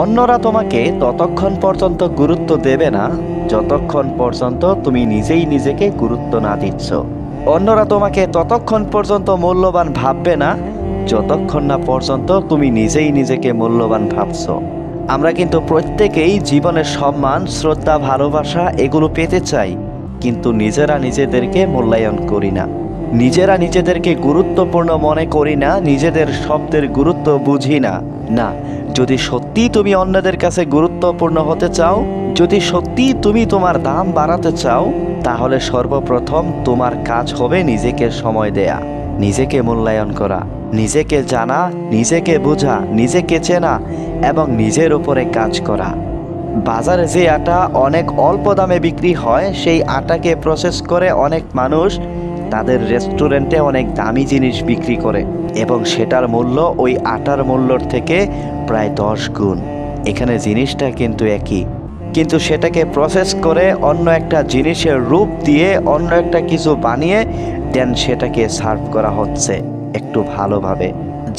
অন্যরা তোমাকে ততক্ষণ পর্যন্ত গুরুত্ব দেবে না যতক্ষণ পর্যন্ত তুমি নিজেই নিজেকে গুরুত্ব না দিচ্ছ। অন্যরা তোমাকে ততক্ষণ পর্যন্ত মূল্যবান ভাববে না যতক্ষণ না পর্যন্ত তুমি নিজেই নিজেকে মূল্যবান ভাবছো। আমরা কিন্তু প্রত্যেকেই জীবনের সম্মান, শ্রদ্ধা, ভালোবাসা এগুলো পেতে চাই, কিন্তু নিজেরা নিজেদেরকে মূল্যায়ন করি না। নিজেরা নিজেদেরকে গুরুত্বপূর্ণ মনে করি না, নিজেদের শব্দের গুরুত্ব বুঝি না। না, যদি সত্যি তুমি অন্যদের কাছে গুরুত্বপূর্ণ হতে চাও, যদি সত্যি তুমি তোমার দাম বাড়াতে চাও, তাহলে সর্বপ্রথম তোমার কাজ হবে নিজেকে সময় দেয়া, নিজেকে মূল্যায়ন করা, নিজেকে জানা, নিজেকে বোঝা, নিজেকে চেনা এবং নিজের উপরে কাজ করা। বাজারে যে আটা অনেক অল্প দামে বিক্রি হয়, সেই আটাকে প্রসেস করে অনেক মানুষ তাদের রেস্টুরেন্টে অনেক দামি জিনিস বিক্রি করে এবং সেটার মূল্য ওই আটার মূল্যর থেকে প্রায় 10 গুণ। এখানে জিনিসটা কিন্তু একই, কিন্তু সেটাকে প্রসেস করে অন্য একটা জিনিসের রূপ দিয়ে অন্য একটা কিছু বানিয়ে দেন সেটাকে সার্ভ করা হচ্ছে একটু ভালোভাবে,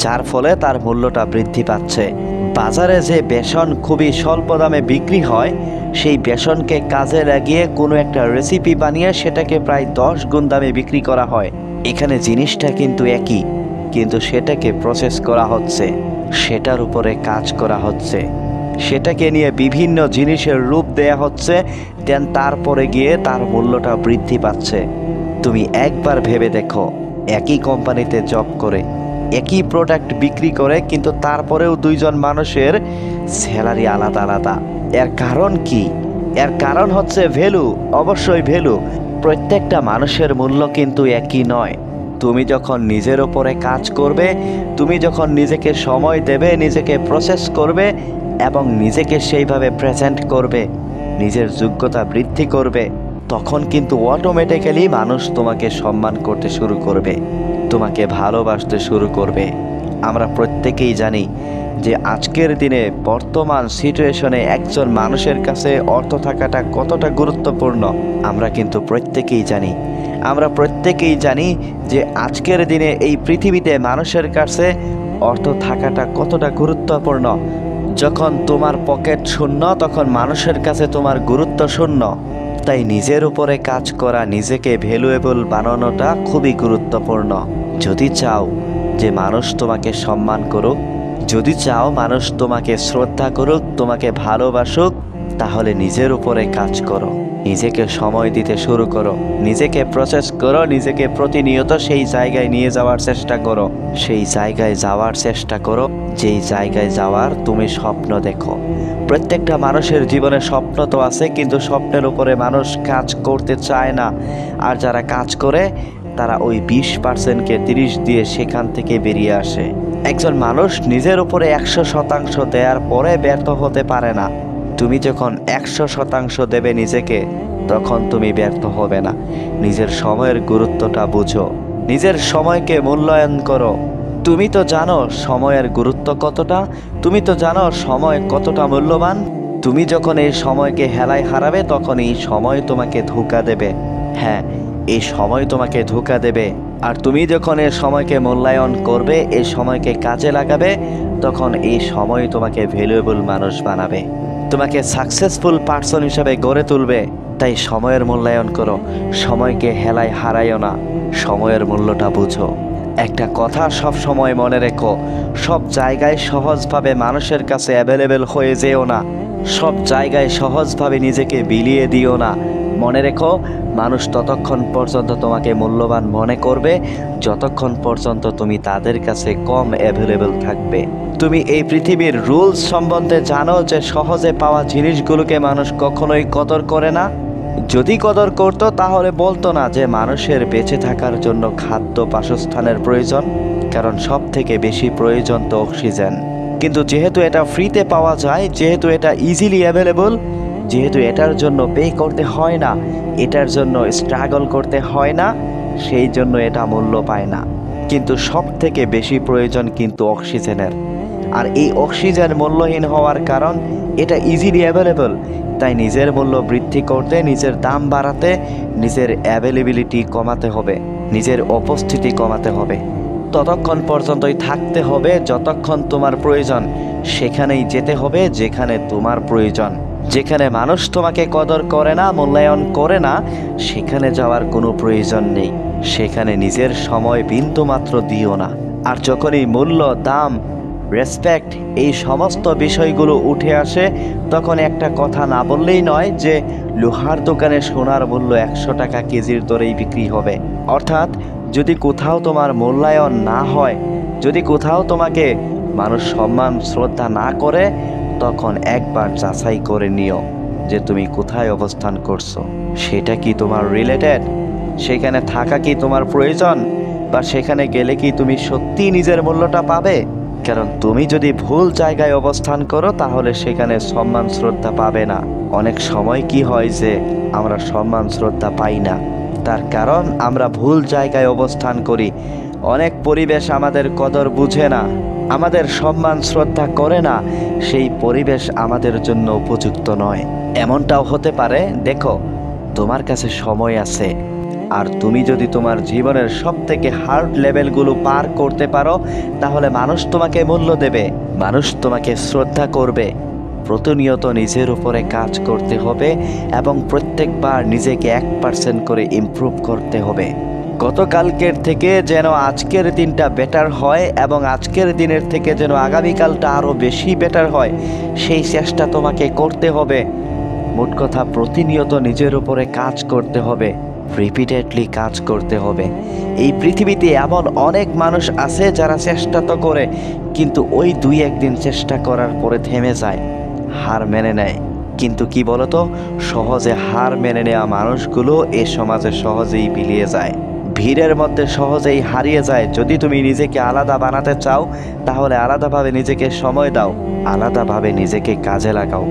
যার ফলে তার মূল্যটা বৃদ্ধি পাচ্ছে। বাজারে যে বেসন খুবই স্বল্প দামে বিক্রি হয়, সেই বেসনকে কাজে লাগিয়ে কোনো একটা রেসিপি বানিয়ে সেটাকে প্রায় 10 গুণ দামে বিক্রি করা হয়। এখানে জিনিসটা কিন্তু একই, কিন্তু সেটাকে প্রসেস করা হচ্ছে, সেটার উপরে কাজ করা হচ্ছে, সেটাকে নিয়ে বিভিন্ন জিনিসের রূপ দেয়া হচ্ছে, দেন তারপরে গিয়ে তার মূল্যটা বৃদ্ধি পাচ্ছে। তুমি একবার ভেবে দেখো, একই কোম্পানিতে জব করে একই প্রোডাক্ট বিক্রি করে, কিন্তু তারপরেও দুইজন মানুষের স্যালারি আলাদা আলাদা। এর কারণ কি? এর কারণ হচ্ছে ভ্যালু, অবশ্যই ভ্যালু। প্রত্যেকটা মানুষের মূল্য কিন্তু একই নয়। তুমি যখন নিজের ওপরে কাজ করবে, তুমি যখন নিজেকে সময় দেবে, নিজেকে প্রসেস করবে এবং নিজেকে সেইভাবে প্রেজেন্ট করবে, নিজের যোগ্যতা বৃদ্ধি করবে, তখন কিন্তু অটোমেটিক্যালি মানুষ তোমাকে সম্মান করতে শুরু করবে, তোমাকে ভালোবাসতে শুরু করবে। আমরা প্রত্যেকেই জানি যে আজকের দিনে বর্তমান সিচুয়েশনে একজন মানুষের কাছে অর্থ থাকাটা কতটা গুরুত্বপূর্ণ। আমরা কিন্তু প্রত্যেকেই জানি, আমরা প্রত্যেকেই জানি যে আজকের দিনে এই পৃথিবীতে মানুষের কাছে অর্থ থাকাটা কতটা গুরুত্বপূর্ণ। যখন তোমার পকেট শূন্য, তখন মানুষের কাছে তোমার গুরুত্ব শূন্য। তাই নিজের উপরে কাজ করা, নিজেকে ভ্যালুয়েবল বানানোটা খুবই গুরুত্বপূর্ণ। যদি চাও যে মানুষ তোমাকে সম্মান করুক, যদি চাও মানুষ তোমাকে শ্রদ্ধা করুক, তোমাকে ভালোবাসুক, তাহলে নিজের উপরে কাজ করো, নিজেকে সময় দিতে শুরু করো, নিজেকে প্রসেস করো, নিজেকে প্রতিনিয়ত সেই জায়গায় নিয়ে যাওয়ার চেষ্টা করো, সেই জায়গায় যাওয়ার চেষ্টা করো যেই জায়গায় যাওয়ার তুমি স্বপ্ন দেখো। প্রত্যেকটা মানুষের জীবনে স্বপ্ন তো আছে, কিন্তু স্বপ্নের উপরে মানুষ কাজ করতে চায় না। আর যারা কাজ করে তারা ওই 20%কে 30 দিয়ে সেখান থেকে বেরিয়ে আসে। একজন মানুষ নিজের উপরে 100% দেওয়ার পরে ব্যর্থ হতে পারে না। তুমি যখন 100% দেবে নিজেকে, তখন তুমি ব্যর্থ হবে না। নিজের সময়ের গুরুত্বটা বুঝো, নিজের সময়কে মূল্যায়ন করো। তুমি তো জানো সময়ের গুরুত্ব কতটা, তুমি তো জানো সময় কতটা মূল্যবান। তুমি যখন এই সময়কে হেলায় হারাবে, তখন এই সময় তোমাকে ধোঁকা দেবে। হ্যাঁ, এই সময় তোমাকে ধোঁকা দেবে। আর তুমি যখন এই সময়কে মূল্যায়ন করবে, এই সময়কে কাজে লাগাবে, তখন এই সময় তোমাকে ভ্যালুয়েবল মানুষ বানাবে, তোমাকে সাকসেসফুল পার্সন হিসাবে গড়ে তুলবে। তাই সময়ের মূল্যায়ন করো, সময়কে হেলায় হারাইও না, সময়ের মূল্যটা বুঝো। একটা কথা সব সময় মনে রেখো, সব জায়গায় সহজভাবে মানুষের কাছে অ্যাভেলেবেল হয়ে যেও না, সব জায়গায় সহজভাবে নিজেকে বিলিয়ে দিও না। মনে রেখো, মানুষ ততক্ষণ পর্যন্ত তোমাকে মূল্যবান মনে করবে যতক্ষণ পর্যন্ত তুমি তাদের কাছে কম অ্যাভেলেবেল থাকবে। তুমি এই পৃথিবীর রুলস সম্বন্ধে জানো যে সহজে পাওয়া জিনিসগুলোকে মানুষ কখনোই কদর করে না। যদি কদর করত, তাহলে বলতো না যে মানুষের বেঁচে থাকার জন্য খাদ্য, বাসস্থানের প্রয়োজন, কারণ সব থেকে বেশি প্রয়োজন তো অক্সিজেন। কিন্তু যেহেতু এটা ফ্রিতে পাওয়া যায়, যেহেতু এটা ইজিলি অ্যাভেলেবল, যেহেতু এটার জন্য পে করতে হয় না, এটার জন্য স্ট্রাগল করতে হয় না, সেই জন্য এটা মূল্য পায় না। কিন্তু সব থেকে বেশি প্রয়োজন কিন্তু অক্সিজেনের। আর এই অক্সিজেন মূল্যহীন হওয়ার কারণ এটা ইজিলি অ্যাভেলেবল। তাই নিজের মূল্য বৃদ্ধি করতে, নিজের দাম বাড়াতে, নিজের অ্যাভেলেবিলিটি কমাতে হবে, নিজের উপস্থিতি কমাতে হবে। ততক্ষণ পর্যন্তই থাকতে হবে যতক্ষণ তোমার প্রয়োজন, সেখানেই যেতে হবে যেখানে তোমার প্রয়োজন। যেখানে মানুষ তোমাকে কদর করে না, মূল্যায়ন করে না, সেখানে যাওয়ার কোনো প্রয়োজন নেই। সেখানে নিজের সময় বিন্দুমাত্র দিও না। আর যখনই মূল্য, দাম, রেসপেক্ট এই সমস্ত বিষয়গুলো উঠে আসে, তখন একটা কথা না বললেই নয় যে লোহার দোকানে সোনার মূল্য 100 টাকা কেজির দরেই বিক্রি হবে। অর্থাৎ যদি কোথাও তোমার মূল্যায়ন না হয়, যদি কোথাও তোমাকে মানুষ সম্মান শ্রদ্ধা না করে, তখন একবার যাচাই করে নিও যে তুমি কোথায় অবস্থান করছো। সেটা কি তোমার রিলেটেড? সেখানে থাকা কি তোমার প্রয়োজন? বা সেখানে গেলে কি তুমি সত্যি নিজের মূল্যটা পাবে? কারণ তুমি যদি ভুল জায়গায় অবস্থান করো, তাহলে সেখানে সম্মান শ্রদ্ধা পাবে না। অনেক সময় কি হয় যে আমরা সম্মান শ্রদ্ধা পাই না, তার কারণ আমরা ভুল জায়গায় অবস্থান করি। অনেক পরিবেশ আমাদের কদর বুঝে না, আমাদের সম্মান শ্রদ্ধা করে না, সেই পরিবেশ আমাদের জন্য উপযুক্ত নয়। এমনটাও হতে পারে, দেখো তোমার কাছে সময় আছে, আর তুমি যদি তোমার জীবনের সবথেকে হার্ড লেভেলগুলো পার করতে পারো, তাহলে মানুষ তোমাকে মূল্য দেবে, মানুষ তোমাকে শ্রদ্ধা করবে। প্রতিনিয়ত নিজের উপরে কাজ করতে হবে এবং প্রত্যেকবার নিজেকে 1% করে ইমপ্রুভ করতে হবে। গতকালকের থেকে যেন আজকের দিনটা বেটার হয় এবং আজকের দিনের থেকে যেন আগামীকালটা আরও বেশি বেটার হয়, সেই চেষ্টা তোমাকে করতে হবে। মোট কথা, প্রতিনিয়ত নিজের উপরে কাজ করতে হবে, রিপিটেডলি কাজ করতে হবে। এই পৃথিবীতে এমন অনেক মানুষ আছে যারা চেষ্টা তো করে, কিন্তু ওই 2-1 দিন চেষ্টা করার পরে থেমে যায়, হার মেনে নেয়। কিন্তু কি বলতো, সহজে হার মেনে নেওয়া মানুষগুলো এ সমাজে সহজেই বিলিয়ে যায়, ভিড়ের মধ্যে সহজেই হারিয়ে যায়। যদি তুমি নিজেকে আলাদা বানাতে চাও, তাহলে আলাদাভাবে নিজেকে সময় দাও, আলাদাভাবে নিজেকে কাজে লাগাও,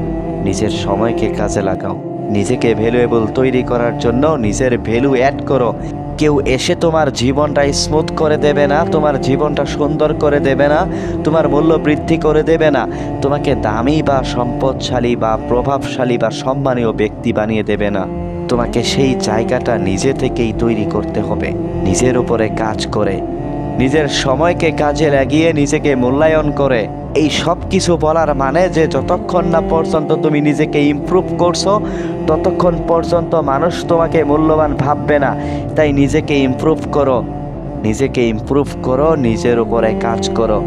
নিজের সময়কে কাজে লাগাও। নিজেকে ভ্যালুয়েবল তৈরি করার জন্য নিজের ভ্যালু অ্যাড করো। কেউ এসে তোমার জীবনটা স্মুথ করে দেবে না, তোমার জীবনটা সুন্দর করে দেবে না, তোমার মূল্য বৃদ্ধি করে দেবে না, তোমাকে দামি বা সম্পদশালী বা প্রভাবশালী বা সম্মানীয় ব্যক্তি বানিয়ে দেবে না। তোমাকে সেই জায়গাটা নিজে থেকেই তৈরি করতে হবে, নিজের উপরে কাজ করে, নিজের সময়কে কাজে লাগিয়ে, নিজেকে মূল্যায়ন করে। এই সব কিছু বলার মানে যে যতক্ষণ না পর্যন্ত তুমি নিজেকে ইমপ্রুভ করছো, ততক্ষণ পর্যন্ত মানুষ তোমাকে মূল্যবান ভাববে না। তাই নিজেকে ইমপ্রুভ করো, নিজেকে ইমপ্রুভ করো, নিজের উপরে কাজ করো।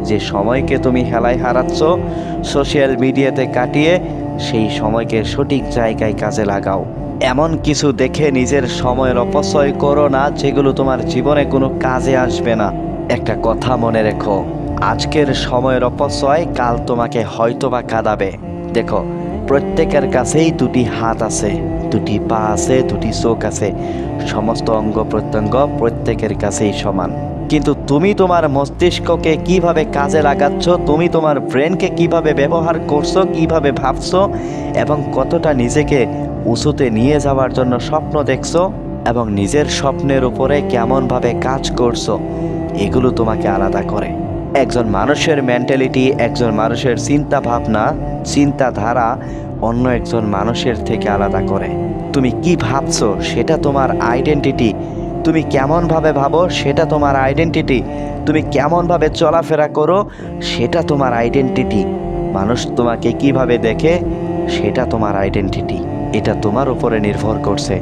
যে সময়কে তুমি হেলায় হারাচ্ছ সোশ্যাল মিডিয়াতে কাটিয়ে, সেই সময়কে সঠিক জায়গায় কাজে লাগাও। এমন কিছু দেখে নিজের সময়ের অপচয় করো না যেগুলো তোমার জীবনে কোনো কাজে আসবে না। একটা কথা মনে রেখো, আজকের সময়ের অপচয় কাল তোমাকে হয়তোবা কাঁদাবে। দেখো, প্রত্যেকের কাছেই 2টি হাত আছে, 2টি পা আছে, 2টি চোখ আছে, সমস্ত অঙ্গ প্রত্যঙ্গ প্রত্যেকের কাছেই সমান। কিন্তু তুমি তোমার মস্তিষ্ককে কিভাবে কাজে লাগাচ্ছ, তুমি তোমার ব্রেনকে কিভাবে ব্যবহার করছো, কিভাবে ভাবছো এবং কতটা নিজেকে উঁচুতে নিয়ে যাওয়ার জন্য স্বপ্ন দেখছো এবং নিজের স্বপ্নের উপরে কেমনভাবে কাজ করছো, এগুলো তোমাকে আলাদা করে। একজন মানুষের মেন্টালিটি, একজন মানুষের চিন্তা ভাবনা, চিন্তাধারা অন্য একজন মানুষের থেকে আলাদা করে। তুমি কি ভাবছো সেটা তোমার আইডেন্টিটি, তুমি কেমনভাবে ভাবো সেটা তোমার আইডেন্টিটি, তুমি কেমনভাবে চলাফেরা করো সেটা তোমার আইডেন্টিটি, মানুষ তোমাকে কিভাবে দেখে সেটা তোমার আইডেন্টিটি। এটা তোমার উপরে নির্ভর করছে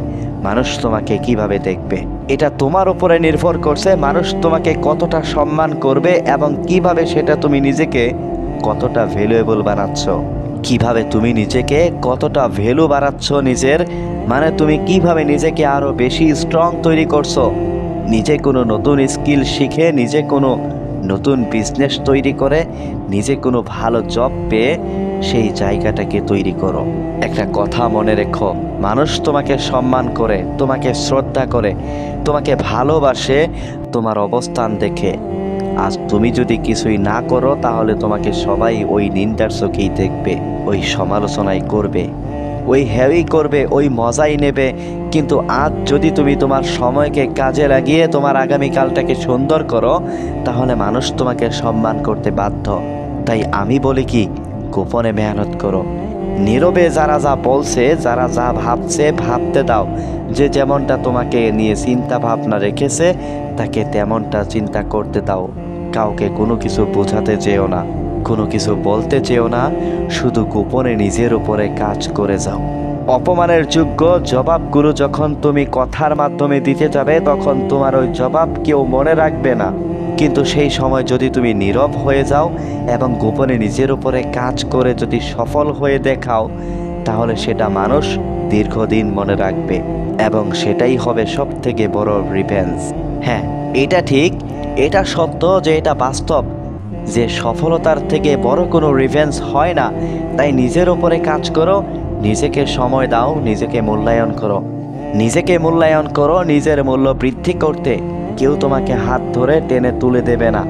মানুষ তোমাকে কিভাবে দেখবে, এটা তোমার উপরে নির্ভর করছে মানুষ তোমাকে কতটা সম্মান করবে এবং কিভাবে সেটা তুমি নিজেকে কতটা ভ্যালুয়েবল বানাচ্ছ, কিভাবে তুমি নিজেকে কতটা ভ্যালু বাড়াচ্ছ নিজের, মানে তুমি কিভাবে নিজেকে আরো বেশি স্ট্রং তৈরি করছো। নিজে কোনো নতুন স্কিল শিখে, নিজে কোনো নতুন বিজনেস তৈরি করে, নিজে কোনো ভালো জব পেয়ে সেই জায়গাটাকে তৈরি করো। একটা কথা মনে রেখো, মানুষ তোমাকে সম্মান করে, তোমাকে শ্রদ্ধা করে, তোমাকে ভালোবাসে তোমার অবস্থান দেখে। আজ তুমি যদি কিছুই না করো, তাহলে তোমাকে সবাই ওই নিন্দার চোখেই দেখবে, ওই সমালোচনাই করবে, ওই হেওই করবে, ওই মজাই নেবে। কিন্তু আজ যদি তুমি তোমার সময়কে কাজে লাগিয়ে তোমার আগামীকালটাকে সুন্দর করো, তাহলে মানুষ তোমাকে সম্মান করতে বাধ্য। তাই আমি বলি কি, গোপনে মেহনত করো, নীরবে যারা যা বলছে, যারা যা ভাবছে ভাবতে দাও। যে যেমনটা তোমাকে নিয়ে চিন্তা ভাবনা রেখেছে তাকে তেমনটা চিন্তা করতে দাও। কাউকে কোনো কিছু বোঝাতে যেও না, কোনো কিছু বলতে চেও না, শুধু গোপনে নিজের উপরে কাজ করে যাও। অপমানের যোগ্য জবাবগুলো যখন তুমি কথার মাধ্যমে দিতে যাবে তখন তোমার ওই জবাব কেউ মনে রাখবে না। কিন্তু সেই সময় যদি তুমি নীরব হয়ে যাও এবং গোপনে নিজের উপরে কাজ করে যদি সফল হয়ে দেখাও, তাহলে সেটা মানুষ দীর্ঘদিন মনে রাখবে এবং সেটাই হবে সব থেকে বড় রিভেঞ্জ। হ্যাঁ, এটা ঠিক, এটা সত্য যে এটা বাস্তব যে সফলতার থেকে বড় কোনো রিভেঞ্জ হয় না। তাই নিজের উপরে কাজ করো, নিজেকে সময় দাও, নিজেকে মূল্যায়ন করো। নিজেকে মূল্যায়ন করো, নিজের মূল্য বৃদ্ধি করতে কেউ তোমাকে হাত ধরে টেনে তুলে দেবে না।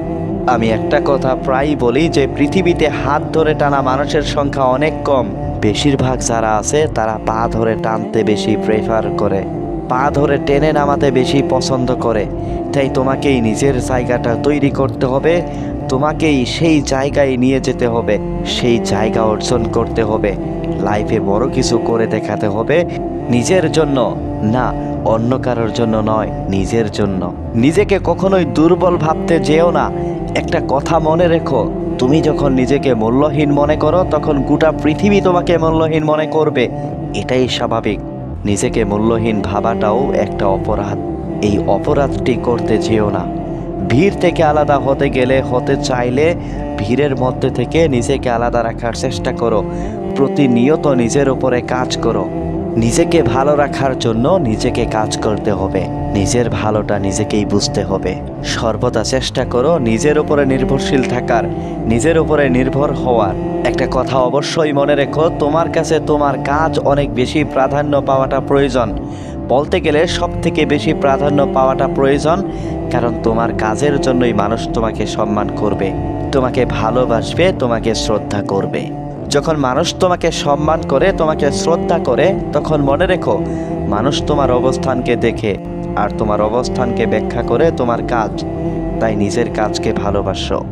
আমি একটা কথা প্রায়ই বলি যে পৃথিবীতে হাত ধরে টানা মানুষের সংখ্যা অনেক কম। বেশিরভাগ যারা আছে তারা পা ধরে টানতে বেশি প্রেফার করে, পা ধরে টেনে নামাতে বেশি পছন্দ করে। তাই তোমাকেই নিজের জায়গাটা তৈরি করতে হবে, তোমাকেই সেই জায়গায় নিয়ে যেতে হবে, সেই জায়গা অর্জন করতে হবে। লাইফে বড় কিছু করে দেখাতে হবে, নিজের জন্য না, অন্য কারোর জন্য নয়, নিজের জন্য। নিজেকে কখনোই দুর্বল ভাবতে যেও না। একটা কথা মনে রেখো, তুমি যখন নিজেকে মূল্যহীন মনে করো তখন গোটা পৃথিবী তোমাকে মূল্যহীন মনে করবে। এটাই স্বাভাবিক। নিজেকে মূল্যহীন ভাবাটাও একটা অপরাধ। এই অপরাধটি করতে যেও না। ভিড় থেকে আলাদা হতে চাইলে ভিড়ের মধ্যে থেকে নিজেকে আলাদা রাখার চেষ্টা করো। প্রতিনিয়ত নিজের উপরে কাজ করো। নিজেকে ভালো রাখার জন্য নিজেকে কাজ করতে হবে। নিজের ভালোটা নিজেকেই বুঝতে হবে। সর্বদা চেষ্টা করো নিজের উপরে নির্ভরশীল থাকার, নিজের উপরে নির্ভর হওয়ার। একটা কথা অবশ্যই মনে রেখো, তোমার কাছে তোমার কাজ অনেক বেশি প্রাধান্য পাওয়াটা প্রয়োজন। বলতে গেলে সব থেকে বেশি প্রাধান্য পাওয়াটা প্রয়োজন, কারণ তোমার কাজের জন্যই মানুষ তোমাকে সম্মান করবে, তোমাকে ভালোবাসবে, তোমাকে শ্রদ্ধা করবে। যখন মানুষ তোমাকে সম্মান করে, তোমাকে শ্রদ্ধা করে, তখন মনে রেখো মানুষ তোমার অবস্থানকে দেখে আর তোমার অবস্থানকে ব্যাখ্যা করে তোমার কাজ। তাই নিজের কাজকে ভালোবাসো।